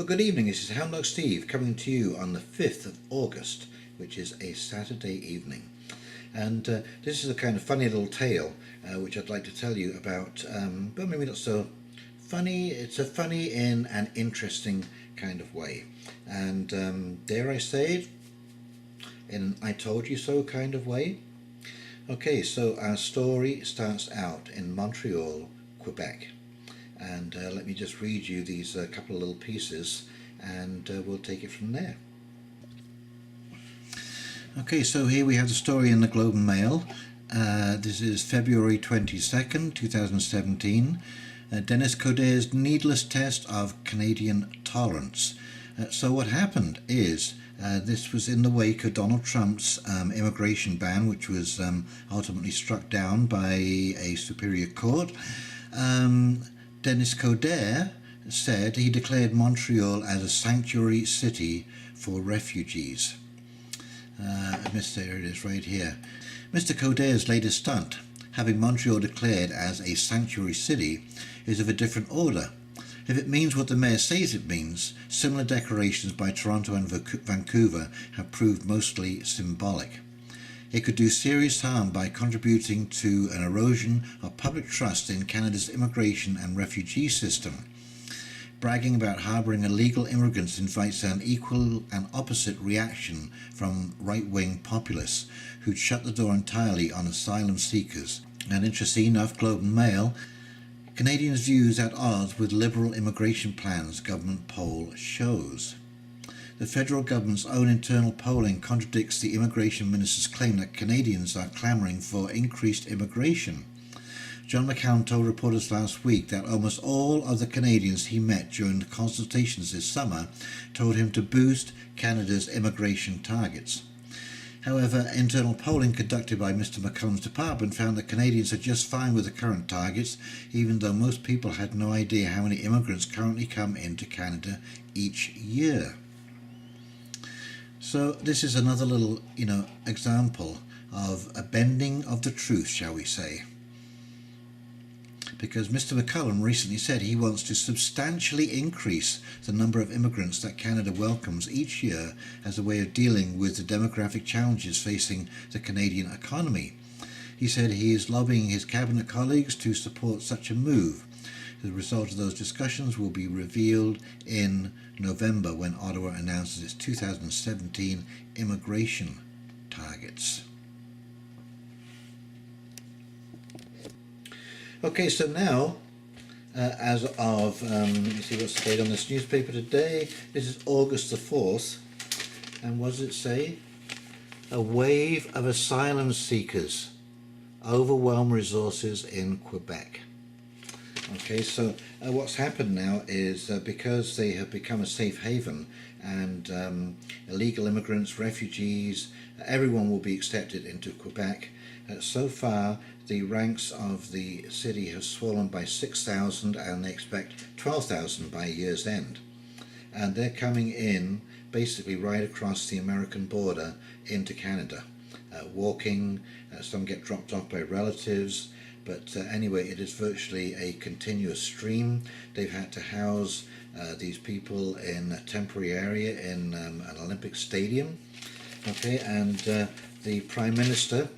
good evening, this is Hound Dog Steve coming to you on the 5th of August, which is a Saturday evening. And this is a kind of funny little tale which I'd like to tell you about, but maybe not so funny. It's a funny in an interesting kind of way. And dare I say it, in an I told you so kind of way. Okay, so our story starts out in Montreal, Quebec. And let me just read you these couple of little pieces and we'll take it from there. Okay, so here we have the story in the Globe and Mail. This is February 22nd, 2017. Dennis Coderre's needless test of Canadian tolerance. So what happened is this was in the wake of Donald Trump's immigration ban, which was ultimately struck down by a superior court. Dennis Coderre said he declared Montreal as a sanctuary city for refugees. There it is right here. Mr. Coderre's latest stunt, having Montreal declared as a sanctuary city, is of a different order. If it means what the mayor says it means, similar declarations by Toronto and Vancouver have proved mostly symbolic. It could do serious harm by contributing to an erosion of public trust in Canada's immigration and refugee system. Bragging about harbouring illegal immigrants invites an equal and opposite reaction from right-wing populists who'd shut the door entirely on asylum seekers. And interesting enough, Globe and Mail, Canadians' views at odds with liberal immigration plans, government poll shows. The federal government's own internal polling contradicts the immigration minister's claim that Canadians are clamouring for increased immigration. John McCown told reporters last week that almost all of the Canadians he met during the consultations this summer told him to boost Canada's immigration targets. However, internal polling conducted by Mr. McCown's department found that Canadians are just fine with the current targets, even though most people had no idea how many immigrants currently come into Canada each year. So this is another little, example of a bending of the truth, shall we say. Because Mr. McCollum recently said he wants to substantially increase the number of immigrants that Canada welcomes each year as a way of dealing with the demographic challenges facing the Canadian economy. He said he is lobbying his cabinet colleagues to support such a move. The result of those discussions will be revealed in November when Ottawa announces its 2017 immigration targets. Okay, so now, as of, let me see what's the date on this newspaper today. This is August the 4th. And what does it say? A wave of asylum seekers overwhelm resources in Quebec. Okay, so what's happened now is because they have become a safe haven and illegal immigrants, refugees, everyone will be accepted into Quebec. So far, the ranks of the city have swollen by 6,000 and they expect 12,000 by year's end. And they're coming in basically right across the American border into Canada, walking. Some get dropped off by relatives. But anyway, it is virtually a continuous stream. They've had to house these people in a temporary area in an Olympic stadium. Okay, and the Prime Minister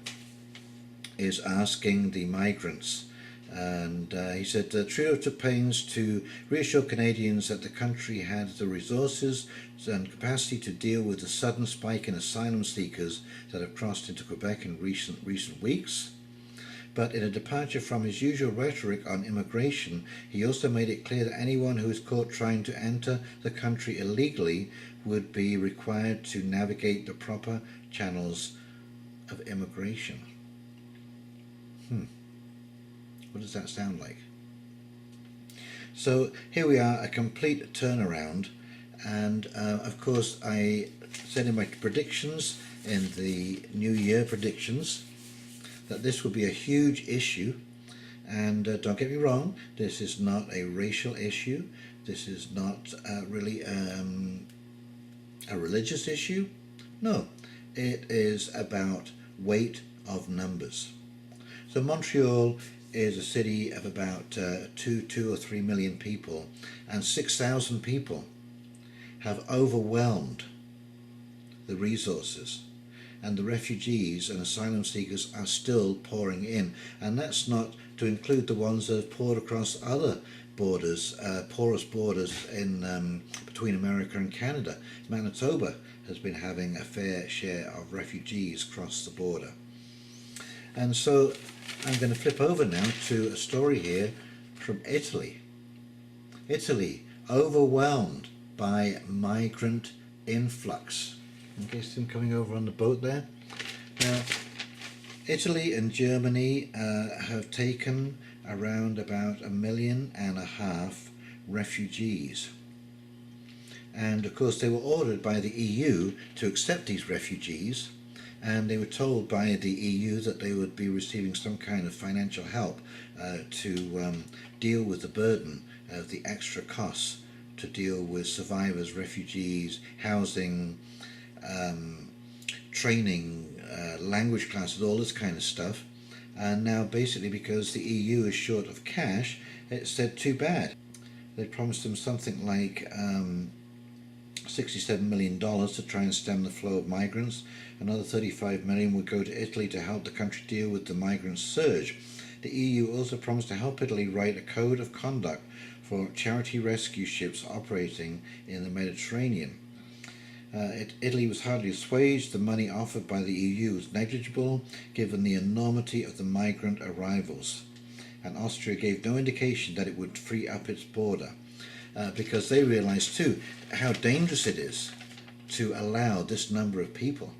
is asking the migrants, and he said the trio took pains to reassure Canadians that the country had the resources and capacity to deal with the sudden spike in asylum seekers that have crossed into Quebec in recent weeks. But in a departure from his usual rhetoric on immigration, he also made it clear that anyone who is caught trying to enter the country illegally would be required to navigate the proper channels of immigration. What does that sound like? So here we are, a complete turnaround, and of course I said in my predictions, in the New Year predictions, that this would be a huge issue. And don't get me wrong, this is not a racial issue. This is not really a religious issue. No, it is about weight of numbers. So Montreal is a city of about 2 or 3 million people, and 6,000 people have overwhelmed the resources, and the refugees and asylum seekers are still pouring in. And that's not to include the ones that have poured across other borders, porous borders in between America and Canada. Manitoba has been having a fair share of refugees cross the border. And so I'm going to flip over now to a story here from Italy. Italy, overwhelmed by migrant influx. Okay, see them coming over on the boat there. Now, Italy and Germany have taken around about 1.5 million refugees. And of course they were ordered by the EU to accept these refugees, and they were told by the EU that they would be receiving some kind of financial help to deal with the burden of the extra costs to deal with survivors, refugees, housing, training, language classes, all this kind of stuff. And now basically because the EU is short of cash, it said too bad. They promised them something like $67 million to try and stem the flow of migrants. Another 35 million would go to Italy to help the country deal with the migrant surge. The EU also promised to help Italy write a code of conduct for charity rescue ships operating in the Mediterranean. Italy was hardly assuaged. The money offered by the EU was negligible given the enormity of the migrant arrivals, and Austria gave no indication that it would free up its border, because they realised too how dangerous it is to allow this number of people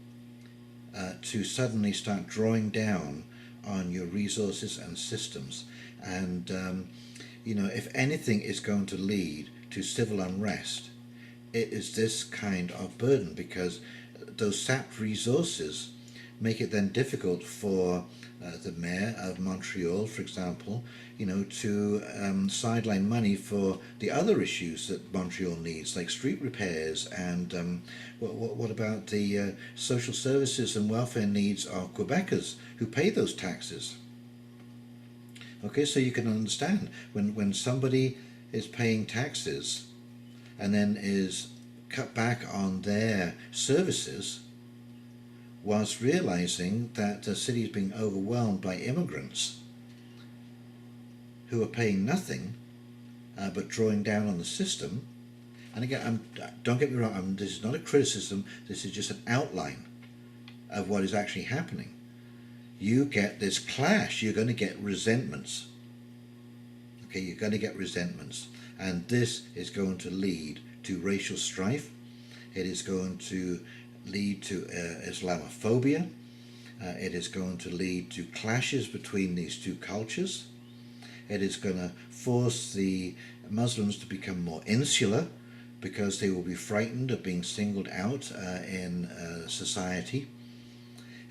to suddenly start drawing down on your resources and systems. And if anything is going to lead to civil unrest, it is this kind of burden, because those sapped resources make it then difficult for the mayor of Montreal, for example, to sideline money for the other issues that Montreal needs, like street repairs and what about the social services and welfare needs of Quebecers who pay those taxes. Okay, so you can understand when somebody is paying taxes and then is cut back on their services, whilst realizing that the city is being overwhelmed by immigrants who are paying nothing but drawing down on the system. And again, don't get me wrong, this is not a criticism, this is just an outline of what is actually happening. You get this clash, you're going to get resentments. Okay, you're going to get resentments. And this is going to lead to racial strife. It is going to lead to Islamophobia. It is going to lead to clashes between these two cultures. It is going to force the Muslims to become more insular, because they will be frightened of being singled out in society.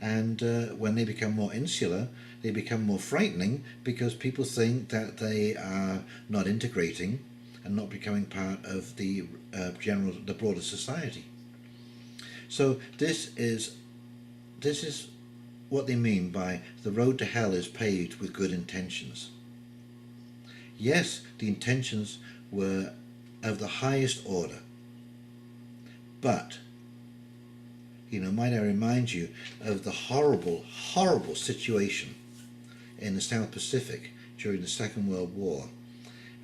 And when they become more insular, they become more frightening, because people think that they are not integrating and not becoming part of the broader society. So this is what they mean by the road to hell is paved with good intentions. Yes, the intentions were of the highest order, but might I remind you of the horrible, horrible situation in the South Pacific during the Second World War.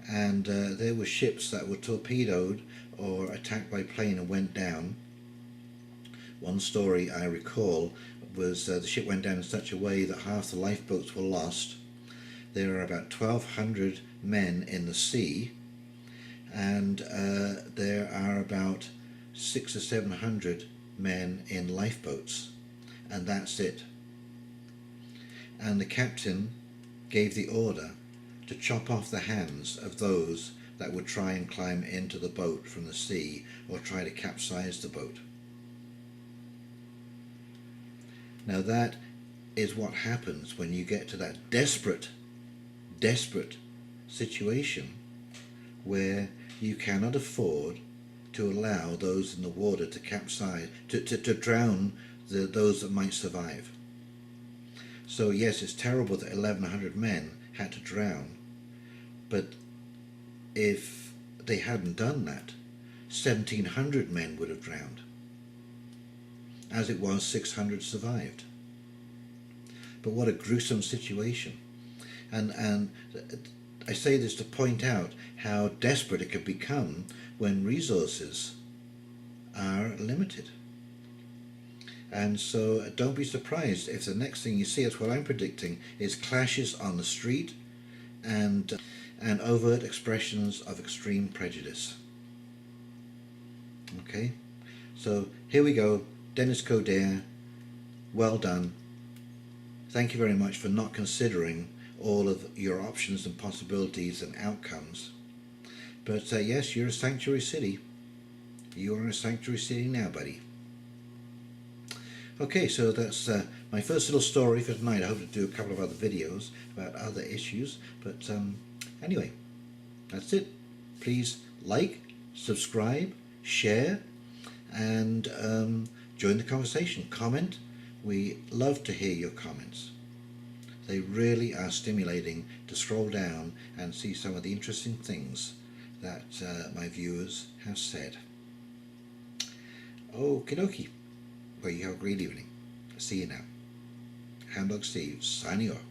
And there were ships that were torpedoed or attacked by plane and went down. One story I recall was the ship went down in such a way that half the lifeboats were lost. There are about 1,200 men in the sea, and there are about 600 or 700 men in lifeboats, and that's it. And the captain gave the order to chop off the hands of those that would try and climb into the boat from the sea or try to capsize the boat. Now that is what happens when you get to that desperate situation where you cannot afford to allow those in the water to capsize, to drown those that might survive. So yes, it's terrible that 1,100 men had to drown, but if they hadn't done that, 1,700 men would have drowned. As it was, 600 survived. But what a gruesome situation. And I say this to point out how desperate it can become when resources are limited. And so don't be surprised if the next thing you see, that's what I'm predicting, is clashes on the street and overt expressions of extreme prejudice. Okay, so here we go. Dennis Coderre, well done. Thank you very much for not considering all of your options and possibilities and outcomes. But yes, you're a sanctuary city. You're in a sanctuary city now, buddy. Okay, so that's my first little story for tonight. I hope to do a couple of other videos about other issues. But anyway, that's it. Please like, subscribe, share, and join the conversation. Comment. We love to hear your comments. They really are stimulating to scroll down and see some of the interesting things that my viewers have said. Okie dokie. Well, you have a great evening. See you now. Hound Dog Steve, signing off.